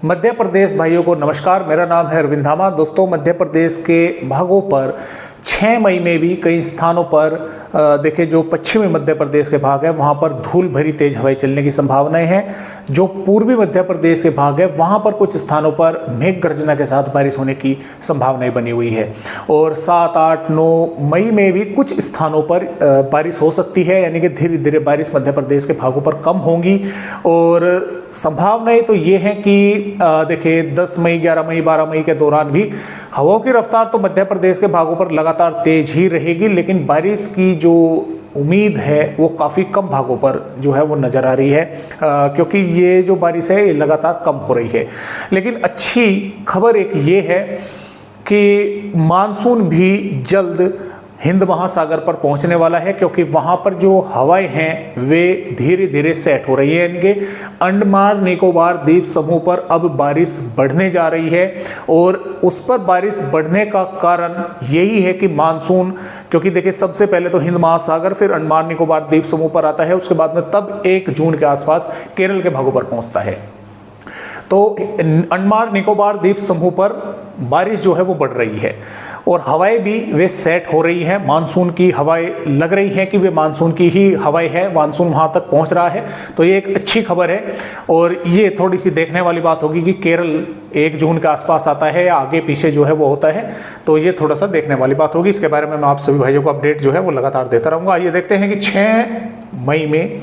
मध्य प्रदेश भाइयों को नमस्कार। मेरा नाम है अरविंद धामा। दोस्तों, मध्य प्रदेश के भागों पर 6 मई में भी कई स्थानों पर देखिए, जो पश्चिमी मध्य प्रदेश के भाग है वहाँ पर धूल भरी तेज हवाएं चलने की संभावनाएं हैं। जो पूर्वी मध्य प्रदेश के भाग है वहाँ पर कुछ स्थानों पर मेघ गर्जना के साथ बारिश होने की संभावनाएं बनी हुई है। और 7, 8, 9 मई में भी कुछ स्थानों पर बारिश हो सकती है, यानी कि धीरे धीरे बारिश मध्य प्रदेश के भागों पर कम होंगी। और संभावनाएं तो ये हैं कि देखिए 10 मई, 11 मई, 12 मई के दौरान भी हवाओं की रफ्तार तो मध्य प्रदेश के भागों पर लगातार तेज ही रहेगी, लेकिन बारिश की जो उम्मीद है वो काफ़ी कम भागों पर जो है वो नज़र आ रही है, क्योंकि ये जो बारिश है ये लगातार कम हो रही है। लेकिन अच्छी खबर एक ये है कि मानसून भी जल्द हिंद महासागर पर पहुंचने वाला है, क्योंकि वहां पर जो हवाएं हैं वे धीरे धीरे सेट हो रही है। इनके अंडमान निकोबार द्वीप समूह पर अब बारिश बढ़ने जा रही है, और उस पर बारिश बढ़ने का कारण यही है कि मानसून, क्योंकि देखिए सबसे पहले तो हिंद महासागर, फिर अंडमान निकोबार द्वीप समूह पर आता है, उसके बाद में तब 1 जून के आसपास केरल के भागों पर पहुंचता है। तो अंडमान निकोबार द्वीप समूह पर बारिश जो है वो बढ़ रही है, और हवाएं भी वे सेट हो रही हैं। मानसून की हवाएं लग रही हैं कि वे मानसून की ही हवाएं हैं, मानसून वहां तक पहुंच रहा है। तो ये एक अच्छी खबर है, और ये थोड़ी सी देखने वाली बात होगी कि केरल 1 जून के आसपास आता है या आगे पीछे जो है वो होता है। तो ये थोड़ा सा देखने वाली बात होगी। इसके बारे में मैं आप सभी भाइयों को अपडेट जो है वो लगातार देता रहूँगा। आइए देखते हैं कि 6 मई में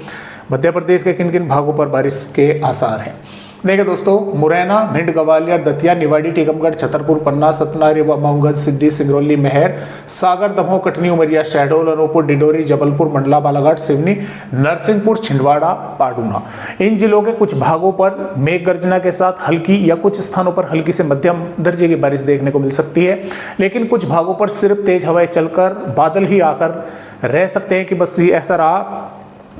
मध्य प्रदेश के किन किन भागों पर बारिश के आसार हैं। देखिए दोस्तों, मुरैना, भिंड, ग्वालियर, दतिया, निवाड़ी, टीकमगढ़, छतरपुर, पन्ना, सतना, रीवा, मऊगंज, सिद्दी, सिंगरौली, महर, सागर, दमोह, कटनी, उमरिया, शहडोल, अनूपपुर, डिडोरी, जबलपुर, मंडला, बालाघाट, सिवनी, नरसिंहपुर, छिंदवाड़ा, पाडुना, इन जिलों के कुछ भागों पर मेघ गर्जना के साथ हल्की या कुछ स्थानों पर हल्की से मध्यम दर्जे की बारिश देखने को मिल सकती है। लेकिन कुछ भागों पर सिर्फ तेज हवाएं चलकर बादल ही आकर रह सकते हैं, कि बस ये ऐसा रहा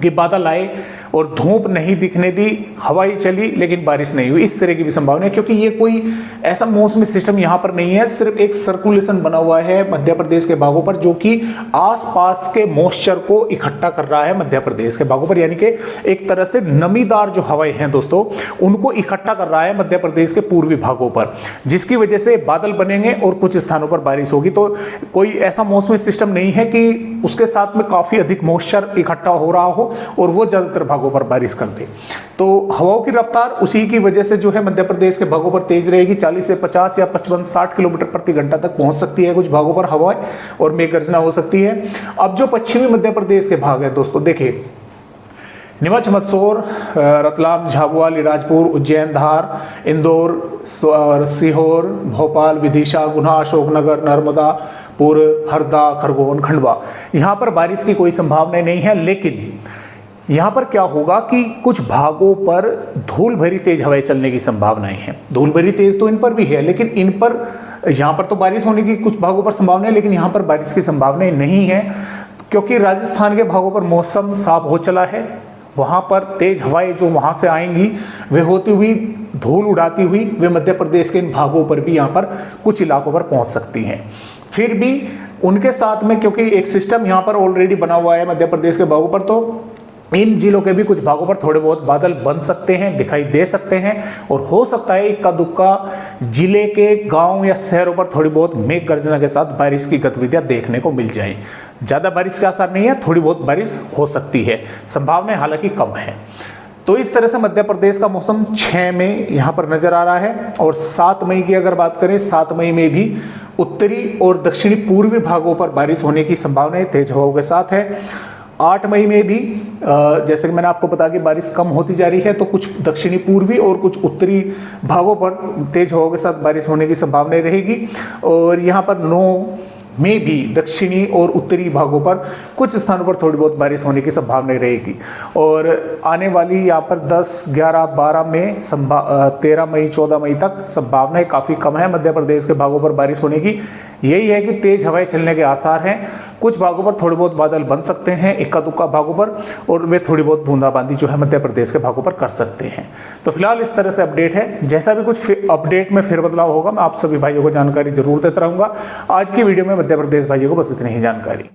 कि बादल आए और धूप नहीं दिखने दी, हवाई चली लेकिन बारिश नहीं हुई, इस तरह की भी संभावना है। क्योंकि ये कोई ऐसा मौसमी सिस्टम यहाँ पर नहीं है, सिर्फ एक सर्कुलेशन बना हुआ है मध्य प्रदेश के भागों पर, जो कि आसपास के मॉइस्चर को इकट्ठा कर रहा है मध्य प्रदेश के भागों पर। यानी कि एक तरह से नमीदार जो हवाएं हैं दोस्तों, उनको इकट्ठा कर रहा है मध्य प्रदेश के पूर्वी भागों पर, जिसकी वजह से बादल बनेंगे और कुछ स्थानों पर बारिश होगी। तो कोई ऐसा मौसमी सिस्टम नहीं है कि उसके साथ में काफी अधिक मॉइस्चर इकट्ठा हो रहा हो और वो ज्यादातर भागों पर बारिश कर दे। तो हवाओं की रफ्तार उसी की वजह से जो है मध्य प्रदेश के भागों पर तेज रहेगी। 40 से 50 या 55, 60 किलोमीटर प्रति घंटा तक पहुंच सकती है कुछ भागों पर हवाएं, और मेघ गर्जना हो सकती है। अब जो पश्चिमी मध्य प्रदेश के भाग है दोस्तों, देखिए नीमच, मंदसौर, रतलाम, झाबुआ, अलीराजपुर, उज्जैन, धार, इंदौर, सीहोर, भोपाल, विदिशा, गुना, अशोकनगर, नर्मदापुर, हरदा, खरगोन, खंडवा, यहाँ पर बारिश की कोई संभावना नहीं है। लेकिन यहाँ पर क्या होगा कि कुछ भागों पर धूल भरी तेज हवाएं चलने की संभावनाएं हैं। धूल भरी तेज तो इन पर भी है, लेकिन इन पर, यहाँ पर तो बारिश होने की कुछ भागों पर संभावना है, लेकिन यहाँ पर बारिश की संभावनाएं नहीं है, क्योंकि राजस्थान के भागों पर मौसम साफ हो चला है। वहाँ पर तेज हवाएं जो वहाँ से आएंगी वे होती हुई, धूल उड़ाती हुई, वे मध्य प्रदेश के इन भागों पर भी, यहाँ पर कुछ इलाकों पर पहुँच सकती हैं। फिर भी उनके साथ में, क्योंकि एक सिस्टम यहाँ पर ऑलरेडी बना हुआ है मध्य प्रदेश के भागों पर, तो इन जिलों के भी कुछ भागों पर थोड़े बहुत बादल बन सकते हैं, दिखाई दे सकते हैं, और हो सकता है इक्का दुक्का जिले के गांव या शहरों पर थोड़ी बहुत मेघ गर्जना के साथ बारिश की गतिविधियां देखने को मिल जाए। ज्यादा बारिश का असर नहीं है, थोड़ी बहुत बारिश हो सकती है, संभावनाएं हालांकि कम है। तो इस तरह से मध्य प्रदेश का मौसम 6 में यहाँ पर नजर आ रहा है। और 7 मई की अगर बात करें, 7 मई में भी उत्तरी और दक्षिणी पूर्वी भागों पर बारिश होने की संभावना तेज हवाओं के साथ है। 8 मई में भी जैसे कि मैंने आपको बताया कि बारिश कम होती जा रही है, तो कुछ दक्षिणी पूर्वी और कुछ उत्तरी भागों पर तेज हवाओं के साथ बारिश होने की संभावना रहेगी। और यहाँ पर 9 में भी दक्षिणी और उत्तरी भागों पर कुछ स्थानों पर थोड़ी बहुत बारिश होने की संभावना रहेगी। और आने वाली यहाँ पर 10, 11, 12 में 13 मई, 14 मई तक संभावनाएं काफ़ी कम है मध्य प्रदेश के भागों पर बारिश होने की। यही है कि तेज हवाएं चलने के आसार हैं। कुछ भागों पर थोड़े बहुत बादल बन सकते हैं, इक्का दुक्का भागों पर, और वे थोड़ी बहुत बूंदाबांदी जो है मध्य प्रदेश के भागों पर कर सकते हैं। तो फिलहाल इस तरह से अपडेट है। जैसा भी कुछ अपडेट में फेरबदलाव होगा मैं आप सभी भाइयों को जानकारी जरूर देता रहूंगा। आज की वीडियो में मध्य प्रदेश भाइयों को बस इतनी ही जानकारी।